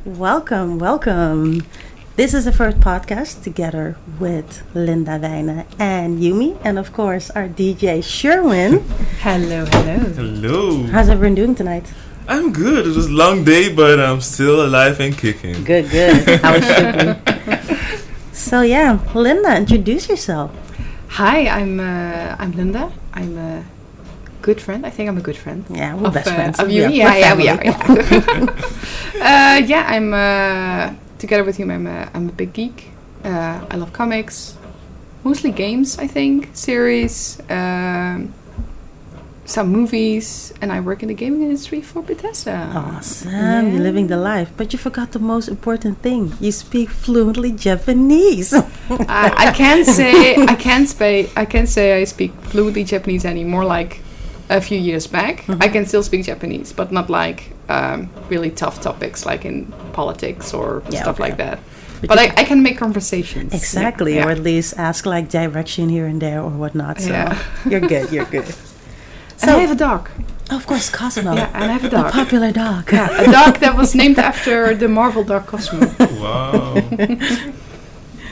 Welcome. This is the first podcast together with Linda and Yoemiie, and of course our DJ Sherwin. Hello. How's everyone doing tonight? I'm good. It was a long day, but I'm still alive and kicking. Good. How it should be. So yeah, Linda, introduce yourself. Hi, I'm Linda. I'm a good friend. I think I'm a good friend. Yeah, we're best friends. Of you? Yeah, we are. Yeah. I'm together with you. I'm a big geek. I love comics, mostly games. I think series, some movies, and I work in the gaming industry for Bethesda. Awesome, You're living the life. But you forgot the most important thing. You speak fluently Japanese. I can't say I speak fluently Japanese anymore. Like a few years back, I can still speak Japanese, but not like really tough topics like in politics or stuff like that. But I can make conversations. Exactly, or at least ask like direction here and there or whatnot. So you're good. So and I have a dog. Oh, of course, Cosmo. Yeah, and I have a dog. A popular dog. Yeah, a dog that was named after the Marvel dog Cosmo. Wow.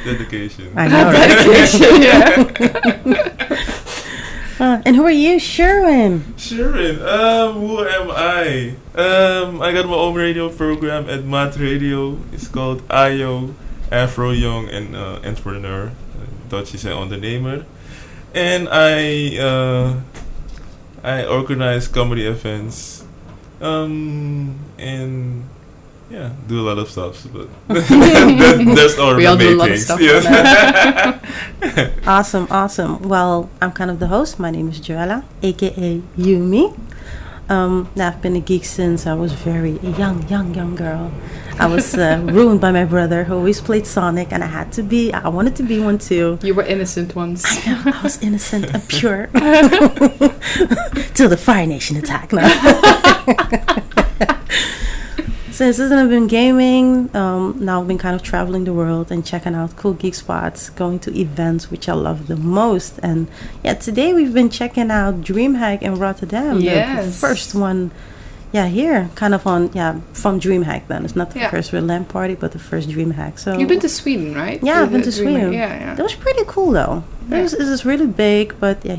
Dedication. I know, right? Dedication, yeah. And who are you, Sherwin? Who am I? I got my own radio program at Mat Radio. It's called Ayo, Afro Young and Entrepreneur. Dutch is een ondernemer. And I organize comedy events, and do a lot of stuff. But that's all we all do a main lot things. of stuff. Yes. Awesome. Well, I'm kind of the host. My name is Joella, aka Yoemiie. I've been a geek since I was very young girl. I was ruined by my brother who always played Sonic, and I wanted to be one too. You were innocent once. I know, I was innocent and pure. Till the Fire Nation attack. No. Since then I've been gaming, now I've been kind of traveling the world and checking out cool geek spots, going to events, which I love the most. And today we've been checking out Dreamhack in Rotterdam. Yes. The first one, here, kind of from Dreamhack then. It's not the first real LAN party, but the first Dreamhack. So you've been to Sweden, right? Yeah, I've been to Sweden. Yeah. That was pretty cool though. It was really big, but it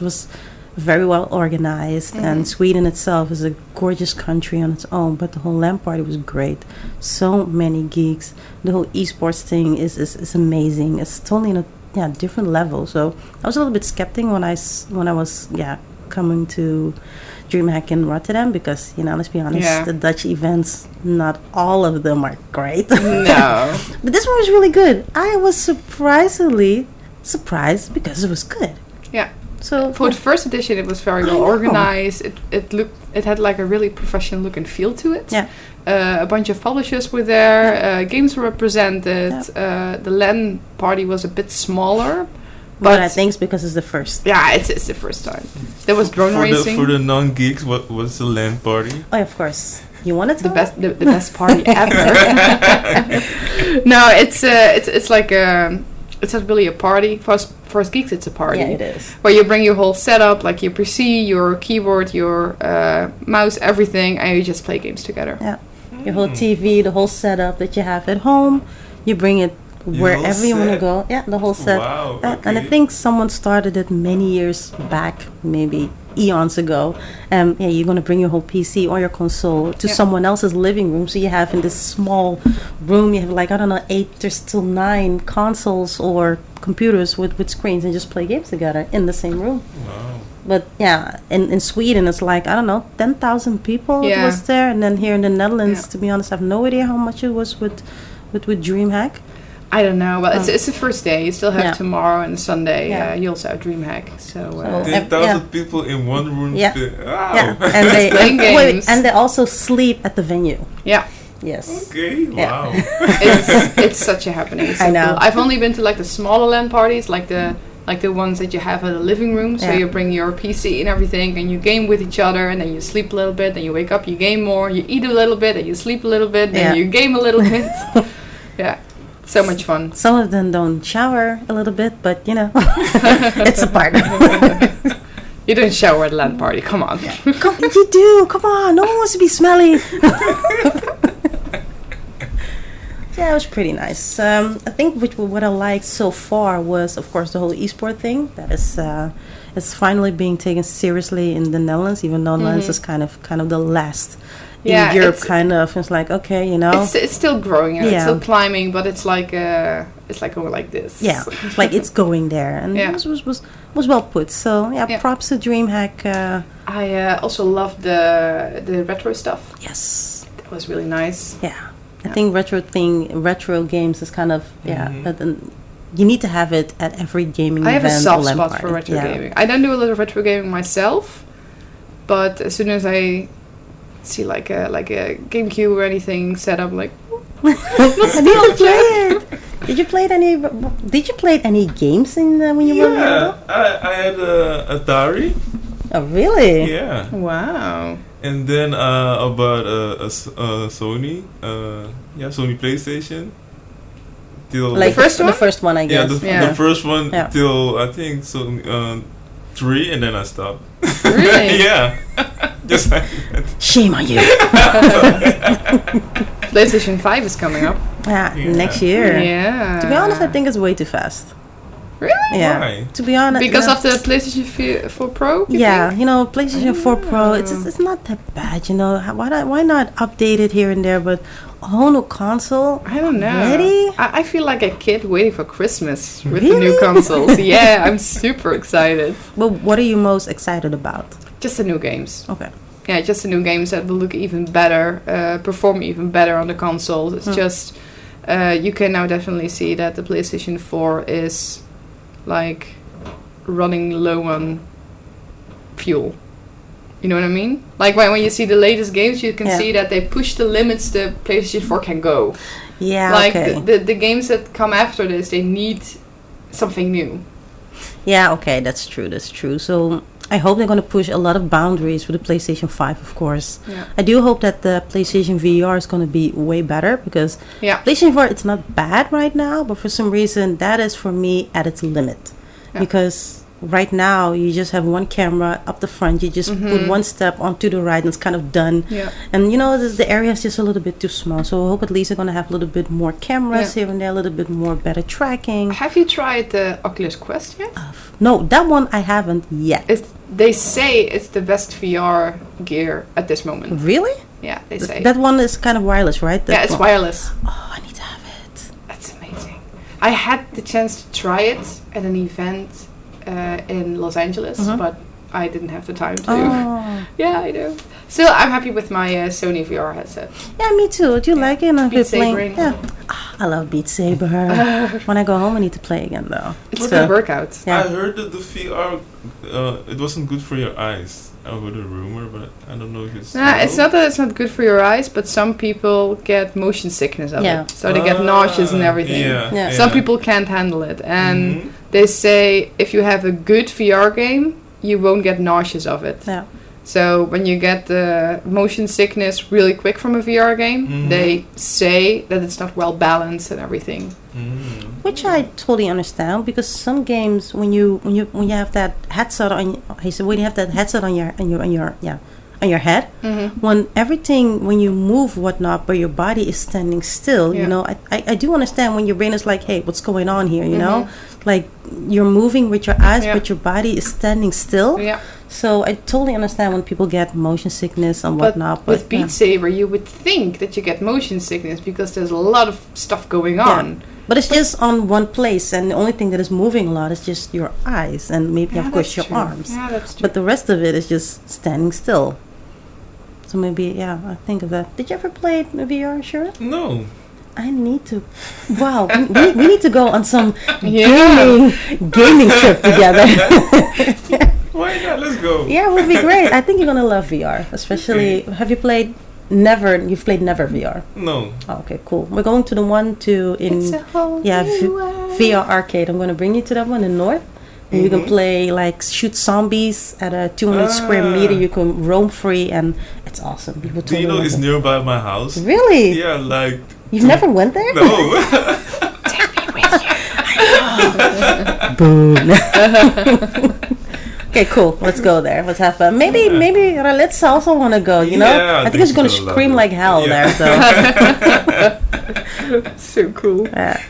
was very well organized, and Sweden itself is a gorgeous country on its own, but the whole LAN party was great. So many geeks. The whole esports thing is amazing. It's totally in a different level. So I was a little bit skeptic when I was coming to Dreamhack in Rotterdam, because let's be honest, the Dutch events, not all of them are great. No. But this one was really good. I was surprisingly surprised because it was good. Yeah. So for the first edition, it was very well organized. It had like a really professional look and feel to it. Yeah. A bunch of publishers were there. Games were represented. The LAN party was a bit smaller, but I think it's because it's the first. Yeah, it's the first time. There was drone racing. For the non-geeks, what was the LAN party? Oh, of course. You wanted to the best party ever. No, it's like it's not really a party. For us geeks, it's a party. Yeah, it is. Where you bring your whole setup, like your PC, your keyboard, your mouse, everything, and you just play games together. Yeah. Your whole TV, the whole setup that you have at home, you bring it wherever you want to go. Yeah, the whole set. Wow. Okay. And I think someone started it many years back, maybe eons ago. You're going to bring your whole PC or your console to someone else's living room. So you have in this small room, you have 8 to 9 consoles or computers with screens, and just play games together in the same room. Wow. But in Sweden it's 10,000 people was there, and then here in the Netherlands, to be honest, I have no idea how much it was with Dreamhack. I don't know. Well, it's the first day. You still have tomorrow and Sunday. You also have Dreamhack. So 10,000 people in one room. Yeah. Wow. Yeah. And they playing games. and they also sleep at the venue. Yeah. Yes. Okay. Wow. It's such a happening. It's so I know. Cool. I've only been to the smaller LAN parties, like the ones that you have at the living room. So you bring your PC and everything, and you game with each other, and then you sleep a little bit, then you wake up, you game more, you eat a little bit, and you sleep a little bit, then you game a little bit. Yeah. So much fun. Some of them don't shower a little bit, but it's a part. You don't shower at a LAN party. Come on. You do. Come on. No one wants to be smelly. Yeah, it was pretty nice. I think what I liked so far was, of course, the whole esport thing. That is, it's finally being taken seriously in the Netherlands, even though Netherlands is kind of the last in Europe. Kind of, it's like okay, it's still growing and it's still climbing, but it's like going like this. Yeah, like it's going there, and it was well put. So props to Dreamhack. I also loved the retro stuff. Yes, that was really nice. Yeah. I think retro games is kind of, but you need to have it at every gaming event. I have a soft spot for retro gaming. I don't do a lot of retro gaming myself, but as soon as I see like a GameCube or anything set up, like, I need to play it. Did you play any games when you were little? I had a Atari. Oh, really? Yeah. Wow. And then about a Sony, Sony PlayStation. Till like the first one, I guess. The first one till I think 3, and then I stopped. Really? Yeah. Just like that. Shame on you. PlayStation 5 is coming up. Next year. Yeah. To be honest, I think it's way too fast. Really? Yeah. Why? To be honest, because of the PlayStation 4 Pro. Yeah, PlayStation 4 Pro. It's not that bad. Why not update it here and there? But a whole new console. I don't know. Ready? I feel like a kid waiting for Christmas with the new consoles. Yeah, I'm super excited. But what are you most excited about? Just the new games. Okay. Yeah, just the new games that will look even better, perform even better on the consoles. It's just you can now definitely see that the PlayStation 4 is like running low on fuel. You know what I mean? Like when you see the latest games, you can see that they push the limits the PlayStation 4 can go. Yeah, like the games that come after this, they need something new. Yeah, okay, that's true. So I hope they're going to push a lot of boundaries for the PlayStation 5, of course. Yeah. I do hope that the PlayStation VR is going to be way better, because PlayStation 4, it's not bad right now, but for some reason, that is for me at its limit. Yeah. Because right now, you just have one camera up the front, you just put one step onto the right, and it's kind of done. Yeah. And the area is just a little bit too small, so I hope at least they're going to have a little bit more cameras here and there, a little bit more better tracking. Have you tried the Oculus Quest yet? No, that one I haven't yet. They say it's the best VR gear at this moment. Really? Yeah, they say. That one is kind of wireless, right? Yeah, it's wireless. Oh, I need to have it. That's amazing. I had the chance to try it at an event in Los Angeles, but I didn't have the time to. Oh. Yeah, I know. Still, I'm happy with my Sony VR headset. Yeah, me too. Do you like it? Beat Saber. Yeah. I love Beat Saber. When I go home, I need to play again, though. It's a good workout. Yeah. I heard that the VR, it wasn't good for your eyes. I heard a rumor, but I don't know if it's true. It's not that it's not good for your eyes, but some people get motion sickness of it. So they get nauseous and everything. Some people can't handle it. And they say if you have a good VR game, you won't get nauseous of it. Yeah. So when you get the motion sickness really quick from a VR game, they say that it's not well balanced and everything. Which I totally understand, because some games when you have that headset on, when you have that headset on your head, when you move whatnot, but your body is standing still. I do understand when your brain is like, hey, what's going on here? Like you're moving with your eyes, but your body is standing still. Yeah. So I totally understand when people get motion sickness and whatnot. But with Beat Saber, you would think that you get motion sickness because there's a lot of stuff going on. Yeah. But it's just on one place, and the only thing that is moving a lot is just your eyes and maybe, of course, your arms. Yeah, that's true. But the rest of it is just standing still. So maybe, I think of that. Did you ever play VR, Sherwin? No. I need to. Wow, we need to go on some gaming trip together. Why not? Let's go. Yeah, it would be great. I think you're gonna love VR, especially. Have you played Never? You've played Never VR? No. Oh, okay, cool. We're going to the one in VR arcade. I'm gonna bring you to that one in North. And you can play, like, shoot zombies at a 200 square meter. You can roam free, and it's awesome. People totally is nearby my house. Really? Yeah, like... You've never went there? No. Take me with you. Boom. Okay, cool. Let's go there. Let's have fun. Maybe let's also want to go, you know? Yeah, I think it's going to scream like hell there, so... So cool. Yeah.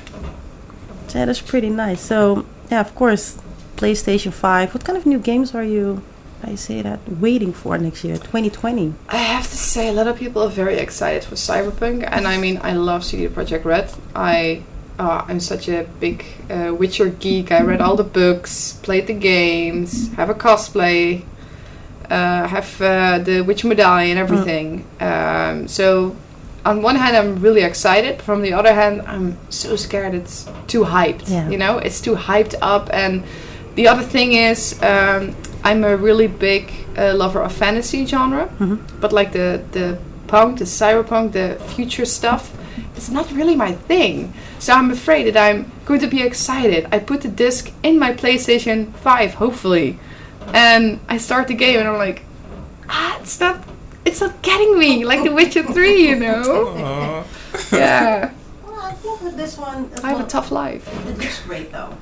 So that is pretty nice. So, yeah, of course, PlayStation 5. What kind of new games are you, I say that, waiting for next year, 2020? I have to say, a lot of people are very excited for Cyberpunk, and I mean, I love CD Projekt Red. I'm such a big Witcher geek. I read all the books, played the games, have a cosplay, have the Witcher medallion, everything. So, on one hand, I'm really excited. From the other hand, I'm so scared it's too hyped. Yeah. You know, it's too hyped up. And the other thing is, I'm a really big lover of fantasy genre, but like the punk, the cyberpunk, the future stuff, it's not really my thing. So I'm afraid that I'm going to be excited. I put the disc in my PlayStation 5, hopefully, and I start the game, and I'm like, it's not getting me like The Witcher 3, you know? Yeah. Well, I think with this one, I have a tough life. it looks great though.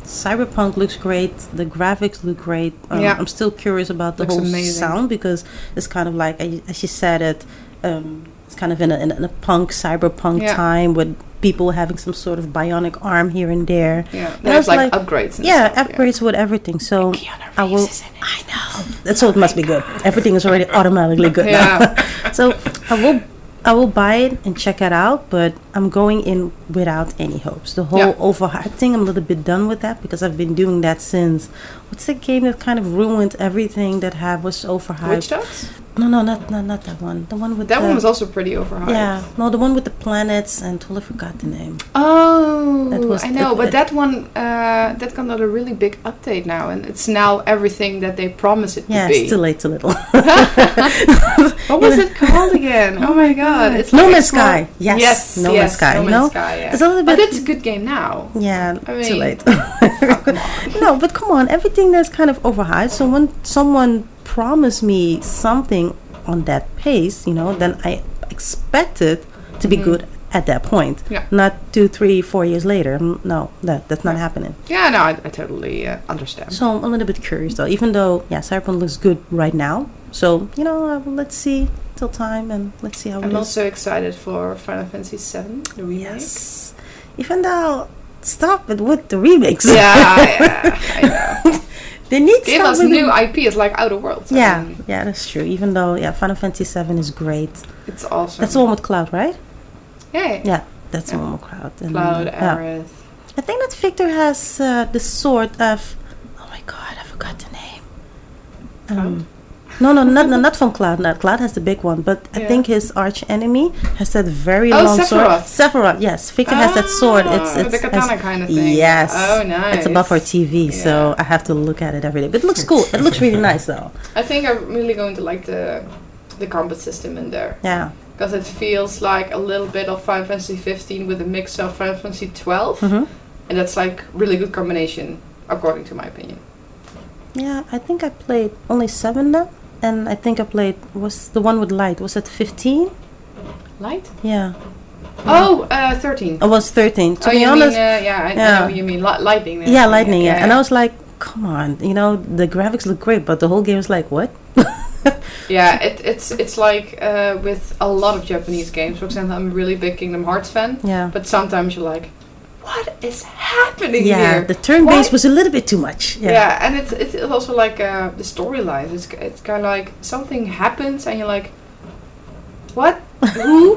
Cyberpunk looks great. The graphics look great. I'm still curious about the Looks whole amazing. sound because it's kind of like, as you said it, it's kind of in a punk cyberpunk time with people having some sort of bionic arm here and there. Yeah, And there's I was like upgrades. And yeah, stuff, upgrades with everything. So I will. Reeves is in it. I know. So it must be good. Everything is already automatically good Yeah. now. So I will buy it and check it out, but I'm going in without any hopes. The whole overhyped thing, I'm a little bit done with that because I've been doing that since. What's the game that kind of ruined everything that was overhyped? Witch Dogs? No, not that one. The one with That the, one was also pretty overhyped. Yeah, no, the one with the planets and totally forgot the name. Oh, That was I know, it- but it- that one, that got a really big update now, and it's now everything that they promise it Yeah, to be. it's too late, too little. What was it called again? Oh my god, it's No like Man's a small- Sky. Yes, No Man's Sky. No you Man's know, Sky, yeah. it's a little But bit. it's a good game now. Yeah, I too mean- late. Oh, come on. No, but come on, everything that's kind of overhyped. So when someone promised me something on that pace, then I expect it to be good at that point. Yeah. Not 2, 3, 4 years later. No, that's not happening. Yeah, no, I totally understand. So I'm a little bit curious though, even though, Cyberpunk looks good right now. So, let's see till time and let's see how it I'm is. also excited for Final Fantasy VII, the remake. Yes. Even though, stop it with the remakes. Yeah, I know. They need to Give stop us with new IP. It's like Outer Worlds. I Yeah, mean, that's true. Even though, Final Fantasy VII is great. it's awesome. That's the one with Cloud, right? Yeah. Yeah, that's the Yeah. one with Cloud. And, Cloud, yeah. Aerith. I think that Victor has the sword of. Oh my god, I forgot the name. Cloud? No, not from Cloud. Not Cloud has the big one, but I Yeah. think his arch enemy has that very Oh, long sword. Sephiroth. Sephiroth, yes. Victor has that sword. It's the katana kind of thing. Yes. Oh, nice. It's above our TV, so Yeah. I have to look at it every day. But it looks cool. It looks really nice, though. I think I'm really going to like the combat system in there. Yeah. Because it feels like a little bit of Final Fantasy 15 with a mix of Final Fantasy 12. Mm-hmm. And that's like really good combination, according to my opinion. Yeah, I think I played only 7 now. And I think I played, was the one with light, was it 15? Light? Yeah. Oh, 13. I was 13. To oh, be you honest, mean, I know what you mean. Lightning. yeah, lightning, yeah. And I was like, come on, the graphics look great, but the whole game is like, what? Yeah, it's like with a lot of Japanese games. For example, I'm a really big Kingdom Hearts fan. Yeah. But sometimes you're like, what is happening Yeah, here? the turn-based Why- was a little bit too much. Yeah. Yeah, and it's also like the storyline. It's kind of like something happens and you're like, what? Who?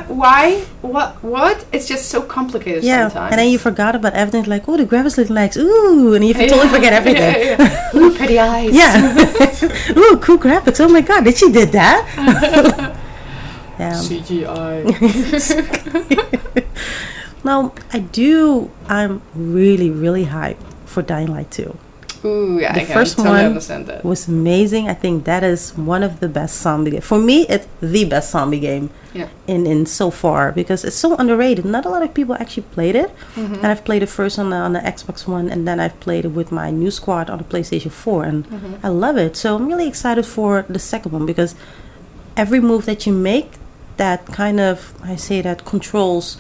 Why? What? It's just so complicated Yeah, sometimes. and then you forgot about everything. Like, oh, the graphics look nice. Ooh, and you totally forget everything. Yeah. Ooh, pretty eyes. Yeah. Ooh, cool graphics. Oh my god, did she did that? Yeah. CGI. Now, I'm really, really hyped for Dying Light 2. Ooh, yeah, The I can first totally one understand that. Was amazing. I think that is one of the best zombie games. For me, it's the best zombie game Yeah. in so far because it's so underrated. Not a lot of people actually played it. Mm-hmm. And I've played it first on the Xbox One, and then I've played it with my new squad on the PlayStation 4, and I love it. So I'm really excited for the second one because every move that you make, that kind of, I say that controls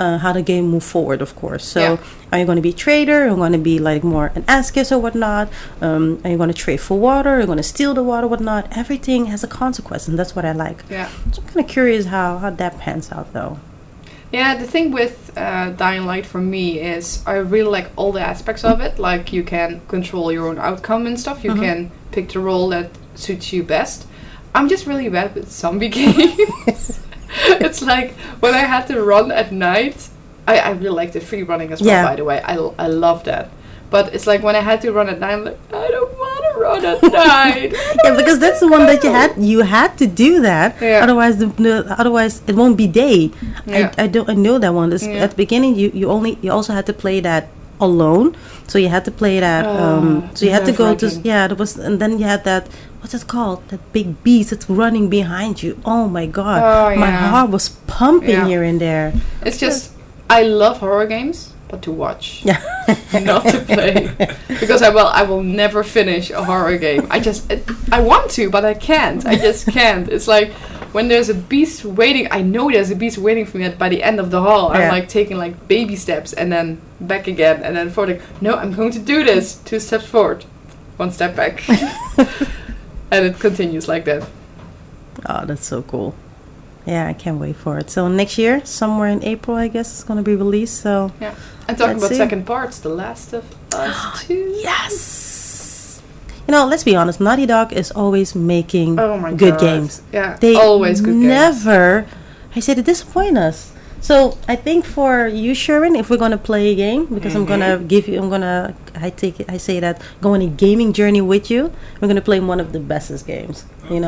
how the game move forward, of course. So Yeah. are you going to be a trader? Are you going to be like more an ass or whatnot? Are you going to trade for water? Are you going to steal the water, whatnot? Everything has a consequence, and that's what I like. Yeah. So I'm kind of curious how that pans out, though. Yeah, the thing with Dying Light for me is I really like all the aspects of it. Like you can control your own outcome and stuff. You can pick the role that suits you best. I'm just really bad with zombie games. It's like when I had to run at night. I really like the free running as well, by the way. I love that. But it's like when I had to run at night, I'm like, I don't want to run at night. Yeah, because that's the one that you had to do that. Yeah. Otherwise it won't be day. Yeah. I know that one. At the beginning you also had to play that alone. So you had to play that so you had to go to there was, and then you had that, what's it called? That big beast that's running behind you. Oh my god. My heart was pumping here and there. It's just I love horror games, but to watch, not to play, because I will never finish a horror game. I want to, but I can't. I just can't. It's like when there's a beast waiting. I know there's a beast waiting for me by the end of the hall. I'm like taking like baby steps and then back again and then forward. No, I'm going to do this. 2 steps forward, 1 step back, and it continues like that. Oh, that's so cool. Yeah, I can't wait for it. So next year, somewhere in April, I guess, it's going to be released. So yeah, and talking about second parts, The Last of Us 2. Yes. Let's be honest. Naughty Dog is always making good games. Yeah, they always good games. Never, I say, to disappoint us. So I think for you, Sherwin, if we're going to play a game, because I say that, go on a gaming journey with you, we're going to play one of the bestest games. Okay.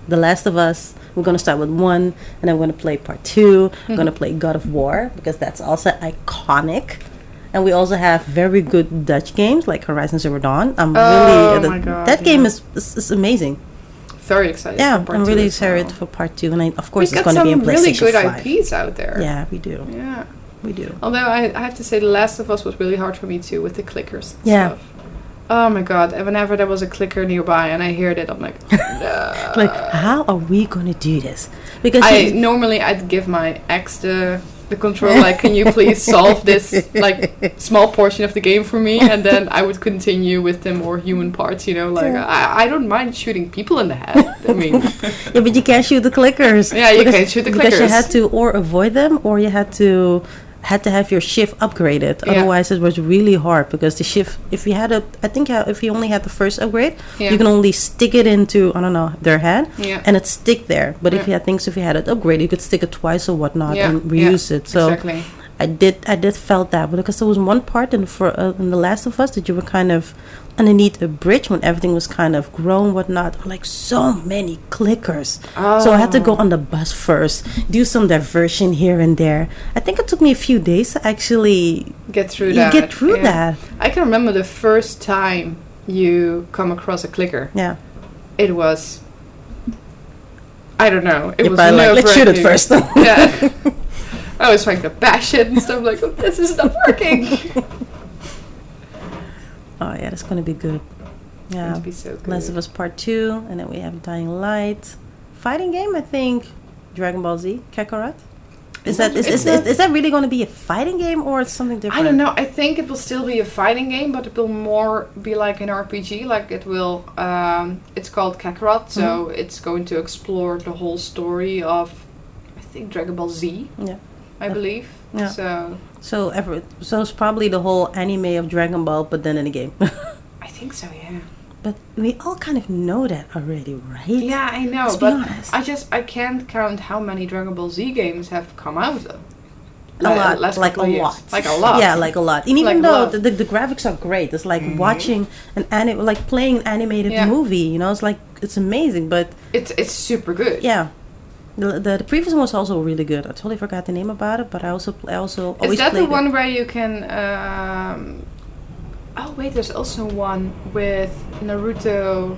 The Last of Us. We're going to start with 1, and then we're going to play part 2. We're going to play God of War, because that's also iconic. And we also have very good Dutch games, like Horizon Zero Dawn. That game is amazing. Very excited. Yeah, for part I'm 2 really excited for part 2, and of course it's going to be in PlayStation 5. We've got some really good IPs out there. Yeah, we do. Yeah, we do. Although I have to say, The Last of Us was really hard for me too with the clickers. And stuff. Oh my god! And whenever there was a clicker nearby and I heard it, I'm like, no. Like, how are we going to do this? Because I'd give my ex the control, like, can you please solve this like small portion of the game for me, and then I would continue with the more human parts. I don't mind shooting people in the head. I mean, yeah, but you can't shoot the clickers. Yeah, you can't shoot the clickers because you had to or avoid them, or you had to have your shift upgraded. Otherwise it was really hard, because the shift, if you only had the first upgrade, you can only stick it into, I don't know, their head, and it stick there. But if you had it upgraded, you could stick it twice or whatnot and reuse it. So exactly. I did felt that, but because there was one part in The Last of Us that you were kind of underneath a bridge when everything was kind of grown, whatnot, like so many clickers. So I had to go on the bus first, do some diversion here and there. I think it took me a few days to actually get through that. that. I can remember the first time you come across a clicker. Yeah. It was, I don't know. It was let's shoot it first. Yeah. I was trying to bash it and stuff, like, this is not working. Oh yeah, that's gonna be good. Yeah, it's be so good. Last of Us Part 2, and then we have Dying Light. Fighting game, I think Dragon Ball Z, Kakarot. Is that really going to be a fighting game, or it's something different? I don't know. I think it will still be a fighting game, but it will more be like an RPG. Like it will. It's called Kakarot, so it's going to explore the whole story of, I think, Dragon Ball Z. Yeah, I believe. Yeah. So it's probably the whole anime of Dragon Ball, but then in a game. I think so, yeah. But we all kind of know that already, right? Yeah, I know. Let's be honest. I can't count how many Dragon Ball Z games have come out. A lot. Like a lot. Yeah, like a lot. And even though the graphics are great, it's like watching playing an animated movie. It's like, it's amazing, but it's super good. Yeah. The previous one was also really good. I totally forgot the name about it, but I also always Is that played the one where you can? Oh wait, there's also one with Naruto.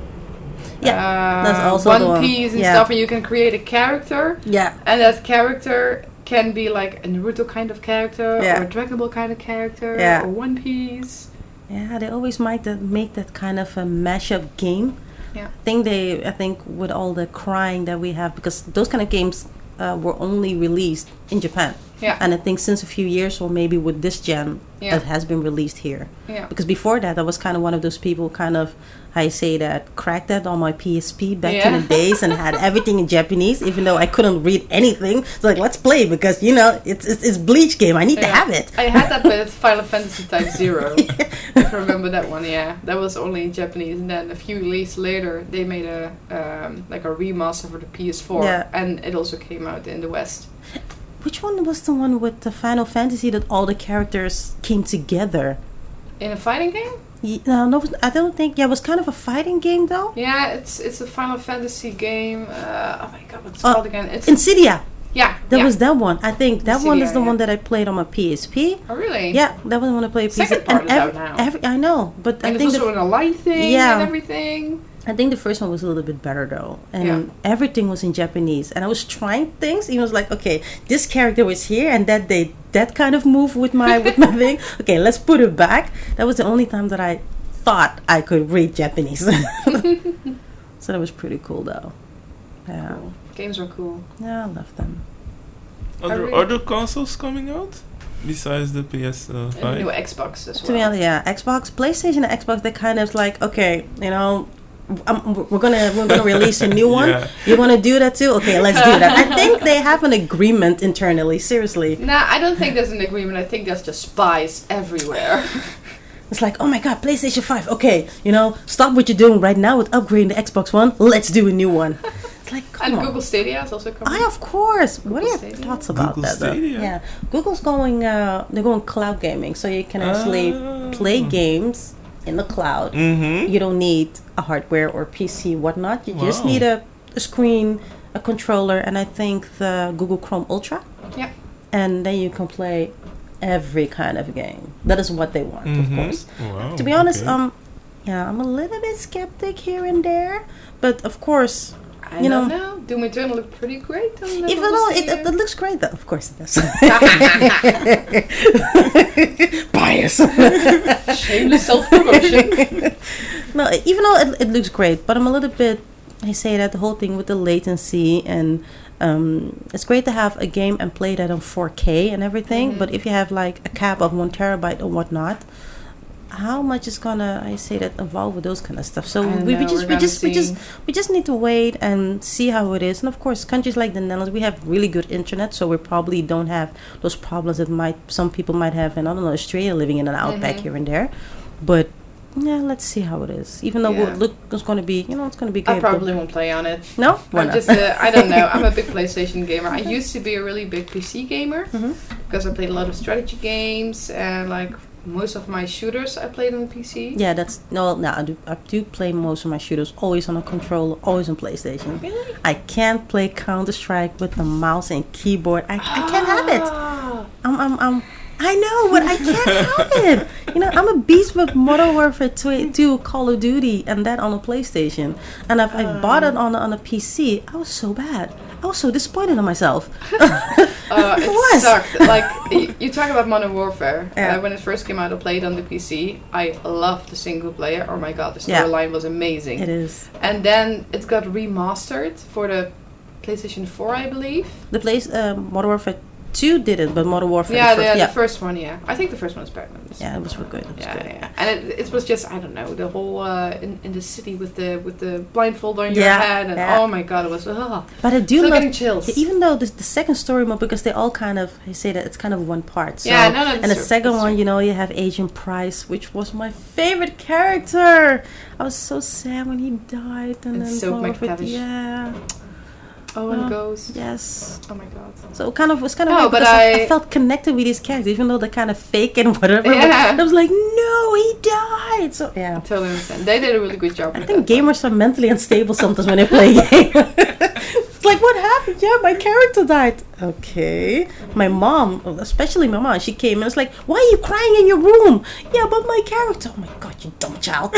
Yeah, that's also One Piece and stuff, and you can create a character. Yeah, and that character can be like a Naruto kind of character, or a Dragon Ball kind of character, or One Piece. Yeah, they always make that kind of a mashup game. Yeah. I think with all the crying that we have, because those kind of games were only released in Japan. Yeah. And I think since a few years, or maybe with this gen, it has been released here. Yeah. Because before that, I was kind of one of those people kind of, I say that, cracked that on my PSP back in the days and had everything in Japanese, even though I couldn't read anything. It's like, let's play because, it's Bleach game. I need to have it. I had that with Final Fantasy Type 0. If I remember that one, That was only in Japanese. And then a few years later, they made a remaster for the PS4. Yeah. And it also came out in the West. Which one was the one with the Final Fantasy that all the characters came together? In a fighting game? No, I don't think. Yeah, it was kind of a fighting game though. Yeah, it's a Final Fantasy game. Oh my god, what's it called again? It's Insidia. Yeah, that was that one. I think that one is the Insidia, one that I played on my PSP. Oh really? Yeah, that was the one I played. Second part is out now. I know, but and I think it's also an online thing and everything. I think the first one was a little bit better though, and everything was in Japanese. And I was trying things. It was like, okay, this character was here, and that kind of move with my thing. Okay, let's put it back. That was the only time that I thought I could read Japanese. So that was pretty cool though. Yeah, cool. Games are cool. Yeah, I love them. Are there other consoles coming out besides the PS5? And the new Xbox as well. To be honest, Xbox, PlayStation, and Xbox. They're kind of like, okay, we're gonna release a new one. You want to do that too? Okay, let's do that. I think they have an agreement internally. Seriously. Nah, I don't think there's an agreement. I think there's just spies everywhere. It's like, oh my god, PlayStation 5. Okay, stop what you're doing right now with upgrading the Xbox One. Let's do a new one. It's like, come on. Google Stadia is also coming. Of course. Google what are your Stadia? thoughts about Google that? Stadia? Though? Yeah, Google's going. They're going cloud gaming, so you can actually play games in the cloud. Mm-hmm. You don't need a hardware or PC, whatnot. You just need a screen, a controller, and I think the Google Chrome Ultra. Yeah. And then you can play every kind of game. That is what they want, of course. Wow, to be honest, okay. I'm a little bit skeptic here and there, but of course, I don't know. Doom Eternal looked pretty great on the even though it looks great, though, of course it does. Bias. Shameless self-promotion. No, even though it looks great, but I'm a little bit. I say that the whole thing with the latency and it's great to have a game and play that on 4K and everything. But if you have like a cap of 1 terabyte or whatnot, how much is gonna involve with those kind of stuff? So we just need to wait and see how it is. And of course, countries like the Netherlands, we have really good internet, so we probably don't have those problems that some people might have in, I don't know, Australia, living in an outback here and there. But yeah, let's see how it is. Even though it's going to be, it's going to be great. I probably won't play on it. No? Why not? I don't know. I'm a big PlayStation gamer. I used to be a really big PC gamer because I played a lot of strategy games and like most of my shooters I played on PC. Yeah, I do play most of my shooters always on a controller, always on PlayStation. Really? I can't play Counter-Strike with the mouse and keyboard. I can't have it. I know, but I can't have it. I'm a beast with Modern Warfare 2, Call of Duty, and that on a PlayStation. And if I bought it on a PC, I was so bad. I was so disappointed in myself. It sucked. Like, you talk about Modern Warfare. When it first came out, I played on the PC. I loved the single player. Oh my god, the storyline was amazing. It is. And then it got remastered for the PlayStation 4, I believe. Modern Warfare 2 did it, but Modern Warfare the first one, I think the first one was better than this. Yeah, it was real good. Yeah. And it was just, I don't know, the whole in the city with the blindfold on your head, and oh my god, it was but I do love getting chills. Even though the second story mode, because they all kind of, I say that it's kind of one part. So, that's and the second one, you have Agent Price, which was my favorite character. I was so sad when he died, and then so McTavish. Yeah. Owen goes. Yes. Oh my god. So it was kind of weird because I felt connected with these characters, even though they're kind of fake and whatever. Yeah. I was like, no, he died. So yeah. I totally understand. They did a really good job. I think gamers are mentally unstable sometimes when they play a game. It's like, what happened? Yeah, my character died. Okay. My mom, especially my mom, she came and was like, why are you crying in your room? Yeah, but my character. Oh my god, you dumb child.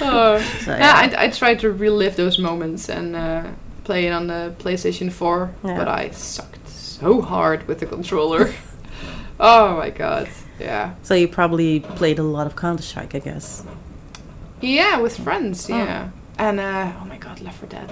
I tried to relive those moments and play it on the PlayStation 4, but I sucked so hard with the controller. Oh my god, yeah. So you probably played a lot of Counter-Strike, I guess. Yeah, with friends, yeah. And oh my god, Left 4 Dead.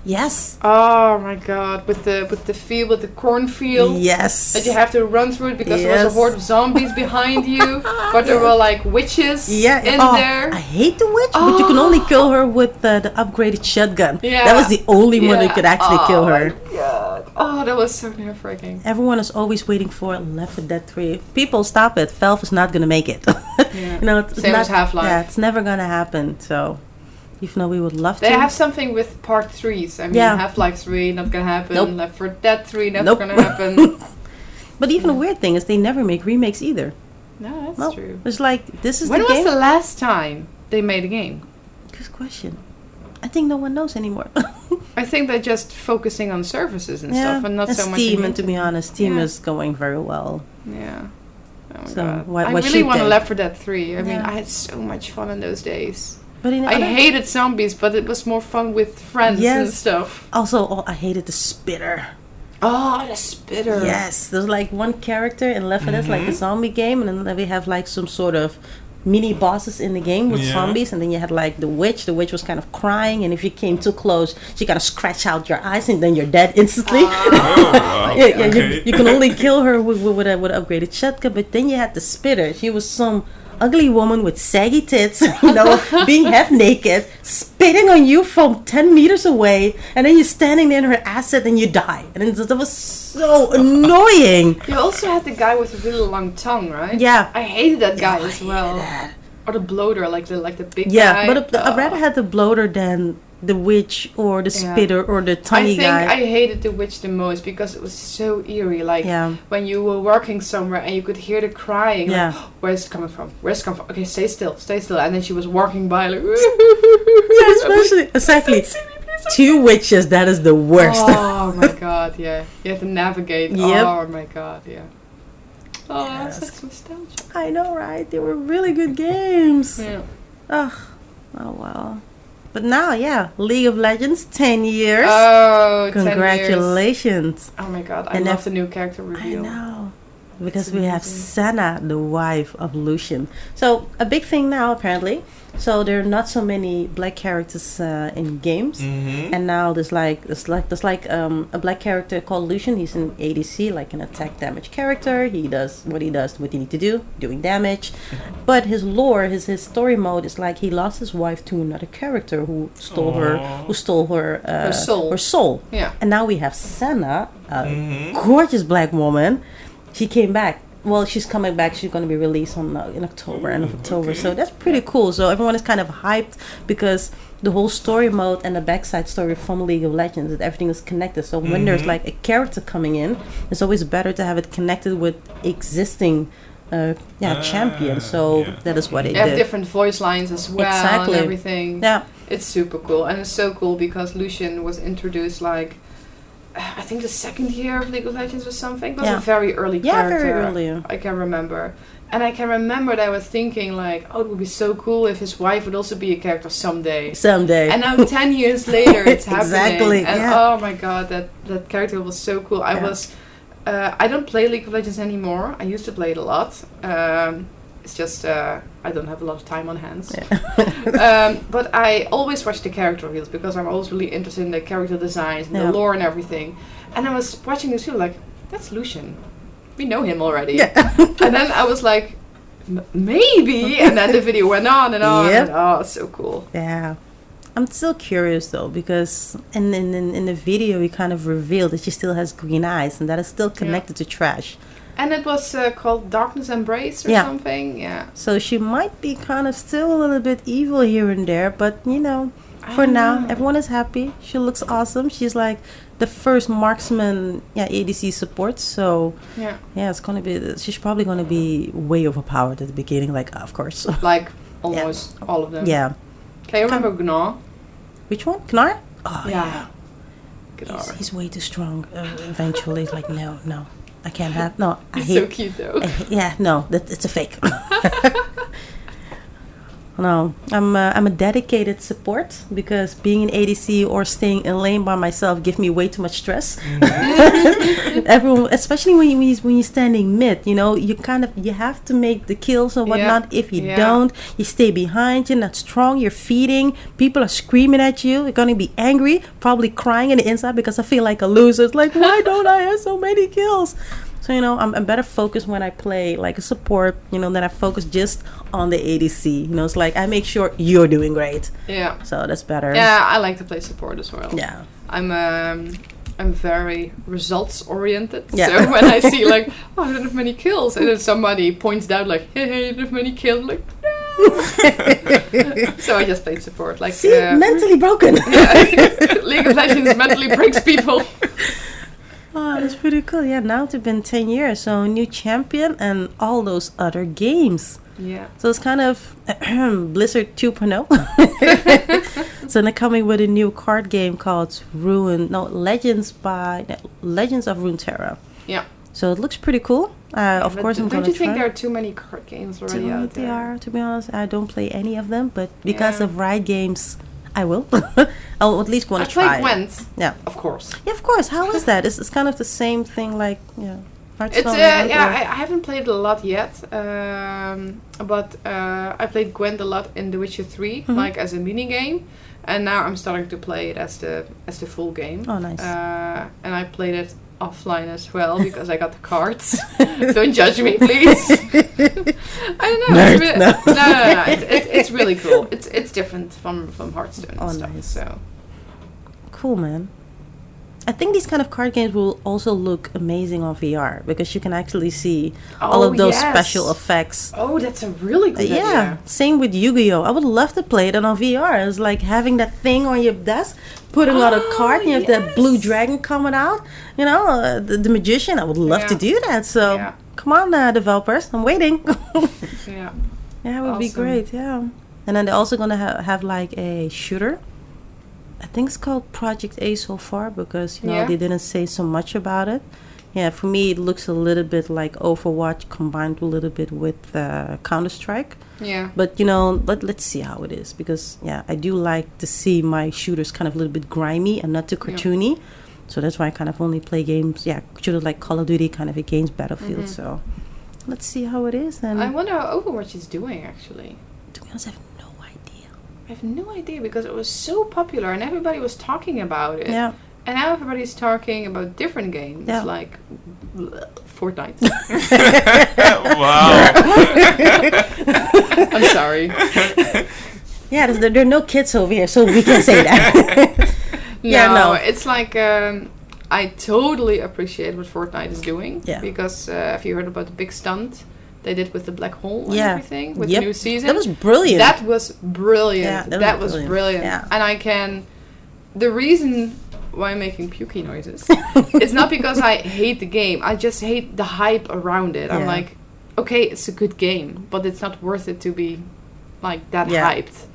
Yes. Oh my god, with the field, with the cornfield. Yes. That you have to run through it because there was a horde of zombies behind you, but there were like witches in there. I hate the witch, but you can only kill her with the upgraded shotgun. Yeah. That was the only one that could actually kill her. Oh my god. Oh, that was so nerve-wracking. Everyone is always waiting for Left 4 Dead 3. People, stop it. Valve is not going to make it. It's same as Half-Life. Yeah, it's never going to happen, so... Even though we would love to. They have something with part 3s. I mean, Half-Life 3, not gonna happen. Nope. Left 4 Dead 3, never gonna happen. But even the weird thing is they never make remakes either. No, that's true. It's like, this is when the game. When was the last time they made a game? Good question. I think no one knows anymore. I think they're just focusing on services and stuff, and not so much Steam. And to be honest, Steam is going very well. Yeah. Oh my so god. I really want a Left 4 Dead 3. I mean, I had so much fun in those days. But I hated zombies, but it was more fun with friends and stuff. Also, I hated the spitter. Oh, the spitter. Yes, there's like one character in Left 4 Dead, like a zombie game, and then we have like some sort of mini bosses in the game with zombies, and then you had like the witch. The witch was kind of crying, and if you came too close, she kind of scratch out your eyes, and then you're dead instantly. You can only kill her with an upgraded shotgun. But then you had the spitter. She was some ugly woman with saggy tits, being half naked, spitting on you from 10 meters away, and then you're standing there in her asset and you die. And that was so annoying. You also had the guy with a really long tongue, right? Yeah. I hated that guy as well. That. Or the bloater, like the big guy. Yeah, but I'd rather have the bloater than the witch or the spitter or the tiny guy. I think I hated the witch the most because it was so eerie. Like when you were working somewhere and you could hear the crying. Yeah. Like, where's it coming from? Where's it coming from? Okay, stay still. And then she was walking by like. Exactly. Two witches. That is the worst. Oh my god! Yeah, you have to navigate. Yep. Oh my god! Yeah. Oh, that's such nostalgia. I know, right? They were really good games. Yeah. Oh well. But now, League of Legends, 10 years. Oh, congratulations. 10 years. Oh my god, I love the new character reveal. I know. Because we have Senna, the wife of Lucian. So, a big thing now, apparently. So, there are not so many black characters in games. Mm-hmm. And now there's like a black character called Lucian. He's an ADC, like an attack damage character. He does what he need to do, doing damage. But his lore, his story mode is like he lost his wife to another character who stole her soul. Yeah. And now we have Senna, a gorgeous black woman. She came back. Well, she's coming back. She's going to be released in October, end of October. So that's pretty cool. So everyone is kind of hyped because the whole story mode and the backside story from League of Legends, that everything is connected. So when there's like a character coming in, it's always better to have it connected with existing champions. So that is what they did. Have different voice lines as well and everything. Yeah. It's super cool. And it's so cool because Lucian was introduced like I think the second year of League of Legends or something. It was a very early character. Yeah, very early. I can remember. And I can remember that I was thinking like, oh, it would be so cool if his wife would also be a character someday. And now 10 years later it's happening. Exactly. And oh my god, that character was so cool. I don't play League of Legends anymore. I used to play it a lot. It's just I don't have a lot of time on hands. Yeah. But I always watch the character reveals because I'm always really interested in the character designs and the lore and everything. And I was watching this video like, that's Lucian. We know him already. Yeah. And then I was like, maybe. And then the video went on and on. Yep. And, oh, it's so cool. Yeah. I'm still curious though because in the video he kind of revealed that she still has green eyes and that is still connected to trash. And it was called Darkness Embrace or something. Yeah. So she might be kind of still a little bit evil here and there, but for now everyone is happy. She looks awesome. She's like the first marksman ADC support. So it's gonna be. She's probably gonna be way overpowered at the beginning. Like of course. Like almost all of them. Yeah. Can you remember Gnar? Which one? Gnar? Oh yeah. He's way too strong. Eventually, like no. I can't have no. He's so cute though. No, it's a fake. No, I'm a dedicated support because being an ADC or staying in lane by myself give me way too much stress. Everyone, especially when you're standing mid, you know, you have to make the kills and whatnot. If you don't, you stay behind. You're not strong. You're feeding. People are screaming at you. You're gonna be angry, probably crying in the inside because I feel like a loser. It's like, why don't I have so many kills? So, you know, I'm better focused when I play like a support, you know, than I focus just on the ADC. You know, it's like I make sure you're doing great. Yeah. So that's better. Yeah, I like to play support as well. Yeah. I'm very results oriented. Yeah. So when I see like, oh, I don't have many kills, and then somebody points out like, hey, you don't have many kills, I'm like, no. So I just played support. Like, see, mentally broken. League of Legends mentally breaks people. Oh, that's pretty cool. Yeah, now it's been 10 years, so new champion and all those other games. Yeah. So it's kind of Blizzard 2.0. So they're coming with a new card game called Legends of Runeterra. Yeah. So it looks pretty cool. Of course, I'm going to try. Don't you think there are too many card games already out there? They are, to be honest. I don't play any of them, but because of Riot Games, I will. I'll at least want to try. I play Gwent. Yeah. Of course. Yeah, of course. How is that? It's kind of the same thing like, It's I haven't played it a lot yet, but I played Gwent a lot in The Witcher 3, like as a mini game, and now I'm starting to play it as the full game. Oh, nice. And I played it offline as well because I got the cards. Don't judge me, please. I don't know. Nerd, No. It's really cool. It's different from Hearthstone and stuff. Nice. So cool, man. I think these kind of card games will also look amazing on VR because you can actually see all of those special effects. Oh, that's a really good idea. Same with Yu-Gi-Oh! I would love to play it on VR. It's like having that thing on your desk, putting out a card, and you have that blue dragon coming out. You know, the magician. I would love to do that. So come on, developers. I'm waiting. Yeah, it would be great. Yeah. And then they're also going to have like a shooter. I think it's called Project A so far because, they didn't say so much about it. Yeah, for me, it looks a little bit like Overwatch combined a little bit with Counter-Strike. Yeah. But, let's see how it is because, I do like to see my shooters kind of a little bit grimy and not too cartoony. Yeah. So that's why I kind of only play games, shooters like Call of Duty, kind of against Battlefield. So let's see how it is. And I wonder how Overwatch is doing, actually. To be honest, I have no idea because it was so popular and everybody was talking about it. Yeah. And now everybody's talking about different games like Fortnite. Wow. I'm sorry. Yeah, there are no kids over here, so we can say that. No, it's like I totally appreciate what Fortnite is doing. Yeah. Because have you heard about the big stunt they did with the black hole and everything with the new season? That was brilliant. That was brilliant. Yeah, that was brilliant. Yeah. And the reason why I'm making pukey noises it's not because I hate the game. I just hate the hype around it. I'm like, okay, it's a good game, but it's not worth it to be like that hyped.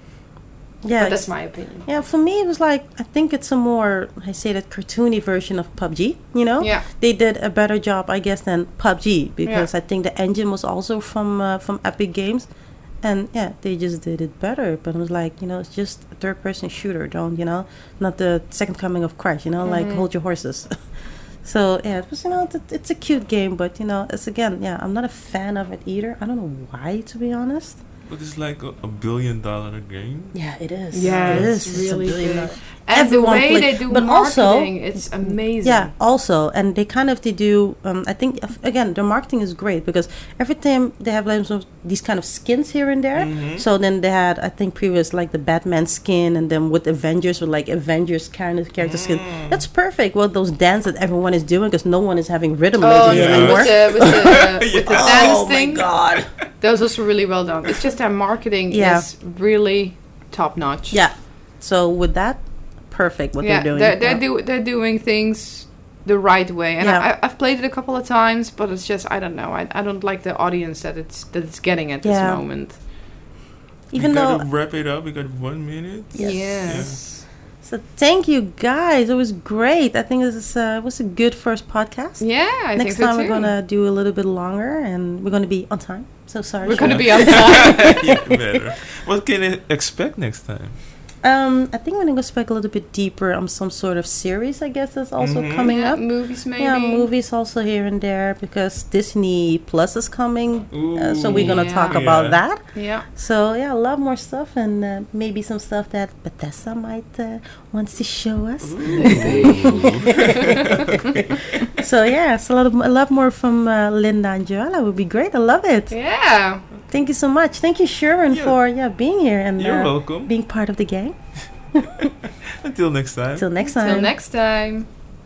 Yeah, but that's my opinion. Yeah, for me it was like, I think it's a more, cartoony version of PUBG, Yeah. They did a better job, I guess, than PUBG because I think the engine was also from Epic Games. And they just did it better. But it was like, it's just a third-person shooter. Don't, not the second coming of Christ, like hold your horses. So, it was, it's a cute game. But, it's again, I'm not a fan of it either. I don't know why, to be honest. But it's like a $1 billion game. Yeah, it is. Yeah, it it's is. really it's $1 billion. And the way they do marketing, it's amazing. Yeah, also, and they do, I think, again, their marketing is great because every time they have these kind of skins here and there. Mm-hmm. So then they had, I think, previous, like the Batman skin and then with Avengers, with like Avengers character skin. That's perfect. Well, those dance that everyone is doing because no one is having rhythm anymore. With the dance thing. Oh, my God. That was also really well done. It's just their marketing is really top notch. Yeah. So with that, perfect what they're doing. They're doing things the right way. And I've played it a couple of times, but it's just, I don't know. I don't like the audience that it's getting at this moment. Even we though gotta wrap it up. We got 1 minute. Yes. So thank you guys. It was great. I think this is was a good first podcast. Yeah, I think Next so time too. we're gonna do a little bit longer, and we're gonna be on time. So sorry. We're Sharon. gonna be on time. Yeah, better. What can I expect next time? I think we're gonna spec a little bit deeper on some sort of series. I guess that's also coming Yeah, up. movies maybe. Yeah, movies also here and there because Disney Plus is coming. So we're gonna talk Yeah. about that. Yeah. So yeah, a lot more stuff and maybe some stuff that Bethesda might wants to show us. So yeah, it's a lot more from Linda and Joella would be great. I love it. Yeah. Thank you so much. Thank you, Sherwin, Yeah. for being here and You're welcome. being part of the gang. Until next time. Till next time. Till next time.